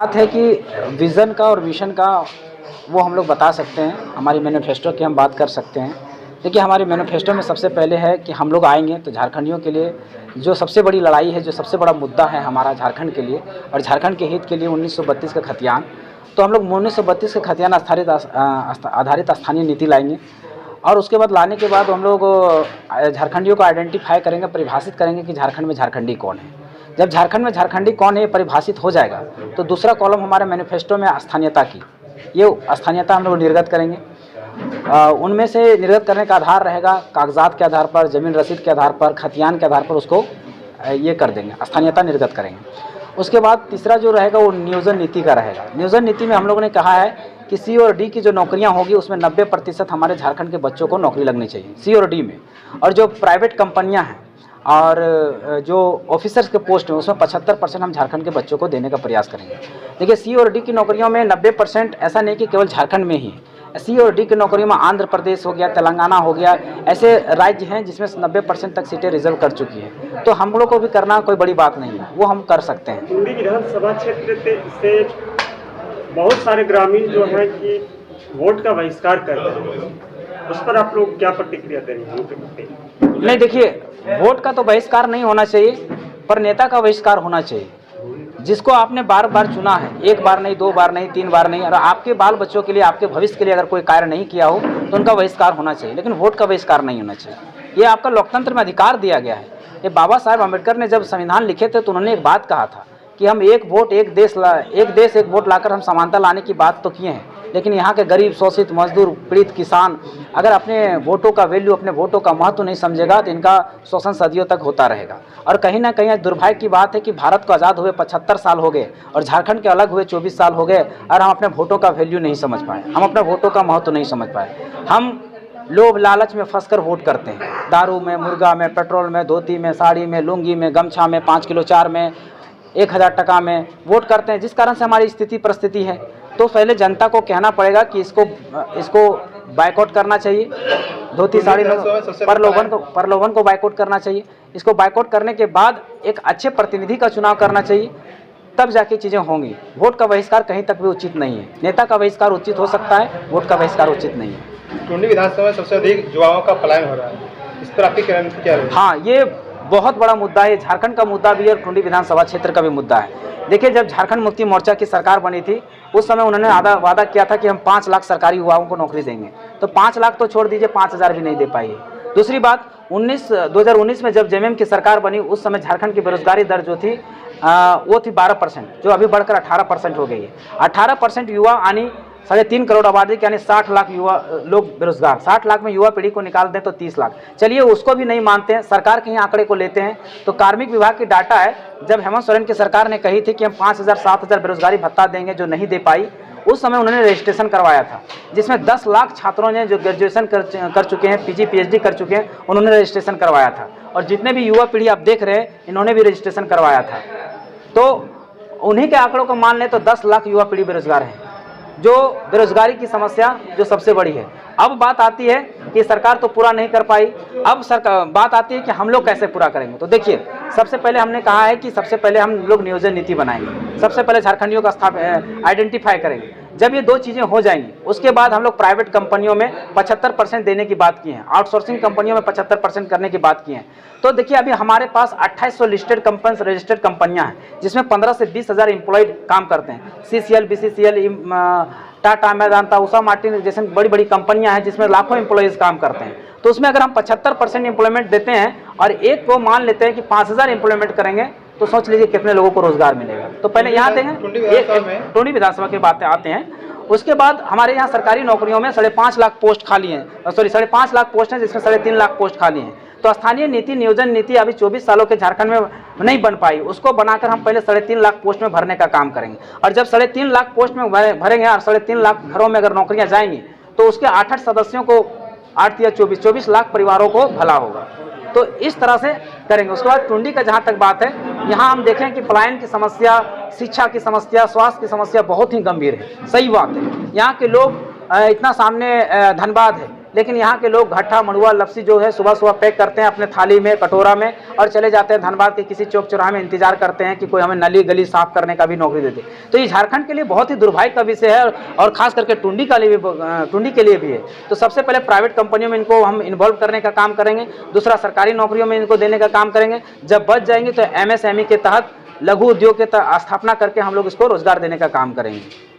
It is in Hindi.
बात है कि विज़न का और मिशन का वो हम लोग बता सकते हैं, हमारी मैनिफेस्टो की हम बात कर सकते हैं। देखिए, हमारे मैनिफेस्टो में सबसे पहले है कि हम लोग आएँगे तो झारखंडियों के लिए जो सबसे बड़ी लड़ाई है, जो सबसे बड़ा मुद्दा है हमारा झारखंड के लिए और झारखंड के हित के लिए 1932 का खतियान। तो हम लोग 1932 का खतियान आधारित स्थानीय नीति लाएँगे और उसके बाद लाने के बाद हम लोग झारखंडियों को आइडेंटिफ़ाई करेंगे, परिभाषित करेंगे कि झारखंड में झारखंडी कौन है। जब झारखंड में झारखंडी कौन है ये परिभाषित हो जाएगा तो दूसरा कॉलम हमारे मैनिफेस्टो में स्थानीयता की, ये स्थानीयता हम लोग निर्गत करेंगे। उनमें से निर्गत करने का आधार रहेगा कागजात के आधार पर, ज़मीन रसीद के आधार पर, खतियान के आधार पर उसको ये कर देंगे, स्थानीयता निर्गत करेंगे। उसके बाद तीसरा जो रहेगा वो नियोजन नीति का रहेगा। नियोजन नीति में हम लोगों ने कहा है कि सी और डी की जो नौकरियां होगी उसमें 90% हमारे झारखंड के बच्चों को नौकरी लगनी चाहिए सी और डी में, और जो प्राइवेट कंपनियां हैं और जो ऑफिसर्स के पोस्ट हैं उसमें 75% हम झारखंड के बच्चों को देने का प्रयास करेंगे। देखिए, सी और डी की नौकरियों में 90% ऐसा नहीं कि केवल झारखंड में ही, सी और डी की नौकरियों में आंध्र प्रदेश हो गया, तेलंगाना हो गया, ऐसे राज्य हैं जिसमें 90% तक सीटें रिजर्व कर चुकी हैं। तो हम लोग को भी करना कोई बड़ी बात नहीं है, वो हम कर सकते हैं। टुंडी विधानसभा क्षेत्र से बहुत सारे ग्रामीण जो हैं कि वोट का बहिष्कार कर रहे हैं, उस पर आप लोग क्या प्रतिक्रिया देंगे? नहीं, देखिए, वोट का तो बहिष्कार नहीं होना चाहिए, पर नेता का बहिष्कार होना चाहिए। जिसको आपने बार बार चुना है, एक बार नहीं, दो बार नहीं, तीन बार नहीं, और आपके बाल बच्चों के लिए, आपके भविष्य के लिए अगर कोई कार्य नहीं किया हो तो उनका बहिष्कार होना चाहिए, लेकिन वोट का बहिष्कार नहीं होना चाहिए। ये आपका लोकतंत्र में अधिकार दिया गया है। ये बाबा साहेब अम्बेडकर ने जब संविधान लिखे थे तो उन्होंने एक बात कहा था कि हम एक वोट एक देश एक वोट लाकर हम समानता लाने की बात तो किए हैं, लेकिन यहाँ के गरीब, शोषित, मजदूर, पीड़ित किसान अगर अपने वोटों का वैल्यू, अपने वोटों का महत्व नहीं समझेगा तो इनका शोषण सदियों तक होता रहेगा। और कहीं ना कहीं दुर्भाग्य की बात है कि भारत को आज़ाद हुए 75 साल हो गए और झारखंड के अलग हुए 24 साल हो गए और हम अपने वोटों का वैल्यू नहीं समझ पाए, हम अपने वोटों का महत्व नहीं समझ पाए। हम लोभ लालच में फंसकर वोट करते हैं, दारू में, मुर्गा में, पेट्रोल में, धोती में, साड़ी में, लुंगी में, गमछा में, 5 किलो चार में, 1000 टका में वोट करते हैं, जिस कारण से हमारी स्थिति परिस्थिति है। तो पहले जनता को कहना पड़ेगा कि इसको बायकॉट करना चाहिए, धोती साड़ी में प्रलोभन को बायकॉट करना चाहिए। इसको बायकॉट करने के बाद एक अच्छे प्रतिनिधि का चुनाव करना चाहिए, तब जाके चीज़ें होंगी। वोट का बहिष्कार कहीं तक भी उचित नहीं है। नेता का बहिष्कार उचित हो सकता है, वोट का बहिष्कार उचित नहीं है। टुंडी विधानसभा में सबसे अधिक युवाओं का पलायन हो रहा है, इस पर आपकी क्या राय है? हाँ, ये बहुत बड़ा मुद्दा है। झारखंड का मुद्दा भी है और टुंडी विधानसभा क्षेत्र का भी मुद्दा है। देखिए, जब झारखंड मुक्ति मोर्चा की सरकार बनी थी उस समय उन्होंने वादा किया था कि हम 5 लाख सरकारी युवाओं को नौकरी देंगे, तो 5 लाख तो छोड़ दीजिए, 5000 भी नहीं दे पाई। दूसरी बात, 2019 में जब जेएमएम की सरकार बनी उस समय झारखंड की बेरोजगारी दर जो थी वो थी 12%, जो अभी बढ़कर 18% हो गई है। 18% युवा यानी 3.5 करोड़ आबादी के, यानी 60 लाख युवा लोग बेरोजगार। 60 लाख में युवा पीढ़ी को निकाल दें तो 30 लाख। चलिए, उसको भी नहीं मानते हैं, सरकार के ही आंकड़े को लेते हैं तो कार्मिक विभाग की डाटा है, जब हेमंत सोरेन की सरकार ने कही थी कि हम 5000 7000 बेरोजगारी भत्ता देंगे, जो नहीं दे पाई, उस समय उन्होंने रजिस्ट्रेशन करवाया था, जिसमें 10 लाख छात्रों ने जो ग्रेजुएशन कर चुके हैं, पीजी पीएचडी कर चुके हैं, उन्होंने रजिस्ट्रेशन करवाया था। और जितने भी युवा पीढ़ी आप देख रहे हैं इन्होंने भी रजिस्ट्रेशन करवाया था। तो उन्हीं के आंकड़ों को मान लें तो 10 लाख युवा पीढ़ी बेरोजगार है, जो बेरोजगारी की समस्या जो सबसे बड़ी है। अब बात आती है कि सरकार तो पूरा नहीं कर पाई, अब बात आती है कि हम लोग कैसे पूरा करेंगे। तो देखिए, सबसे पहले हमने कहा है कि सबसे पहले हम लोग नियोजन नीति बनाएंगे, सबसे पहले झारखंडियों का आइडेंटिफाई करेंगे। जब ये 2 चीज़ें हो जाएंगी उसके बाद हम लोग प्राइवेट कंपनियों में 75% देने की बात की है, आउटसोर्सिंग कंपनियों में 75% करने की बात की है। तो देखिए, अभी हमारे पास 2800 लिस्टेड कंपनी, रजिस्टर्ड कंपनियां हैं, जिसमें 15 से 20 हज़ार एम्प्लॉयड काम करते हैं। CCL, BCCL, Tata, Medanta, Usha Martin जैसे बड़ी बड़ी कंपनियां हैं जिसमें लाखों एम्प्लॉयज़ काम करते हैं। तो उसमें अगर हम 75% एम्प्लॉयमेंट देते हैं और एक को मान लेते हैं कि 5000 एम्प्लॉयमेंट करेंगे, तो सोच लीजिए कितने लोगों को रोजगार मिलेगा। तो पहले यहाँ देंगे, टुंडी विधानसभा की बातें आते हैं। उसके बाद हमारे यहाँ सरकारी नौकरियों में 5.5 लाख पोस्ट खाली हैं, 5.5 लाख पोस्ट हैं, जिसमें 3.5 लाख पोस्ट खाली हैं। तो स्थानीय नीति, नियोजन नीति अभी 24 सालों के झारखंड में नहीं बन पाई, उसको बनाकर हम पहले 3.5 लाख पोस्ट में भरने का काम करेंगे। और जब 3.5 लाख पोस्ट में भरेंगे और 3.5 लाख घरों में अगर नौकरियां जाएंगी तो उसके 8 सदस्यों को, 8 या 24 लाख परिवारों को भला होगा। तो इस तरह से करेंगे। उसके बाद टुंडी का जहाँ तक बात है, यहाँ हम देखें कि पलायन की समस्या, शिक्षा की समस्या, स्वास्थ्य की समस्या बहुत ही गंभीर है। सही बात है, यहाँ के लोग इतना सामने धनबाद है, लेकिन यहाँ के लोग घट्टा मड़ुआ लपसी जो है सुबह सुबह पैक करते हैं अपने थाली में कटोरा में और चले जाते हैं धनबाद के किसी चौक चौराहे में इंतजार करते हैं कि कोई हमें नली गली साफ करने का भी नौकरी दे दे। तो ये झारखंड के लिए बहुत ही दुर्भाग्य का विषय है और खास करके टुंडी के लिए भी है। तो सबसे पहले प्राइवेट कंपनियों में इनको हम इन्वॉल्व करने का काम करेंगे, दूसरा सरकारी नौकरियों में इनको देने का काम करेंगे। जब बच जाएंगे तो MSME के तहत लघु उद्योग के स्थापना करके हम लोग इसको रोजगार देने का काम करेंगे।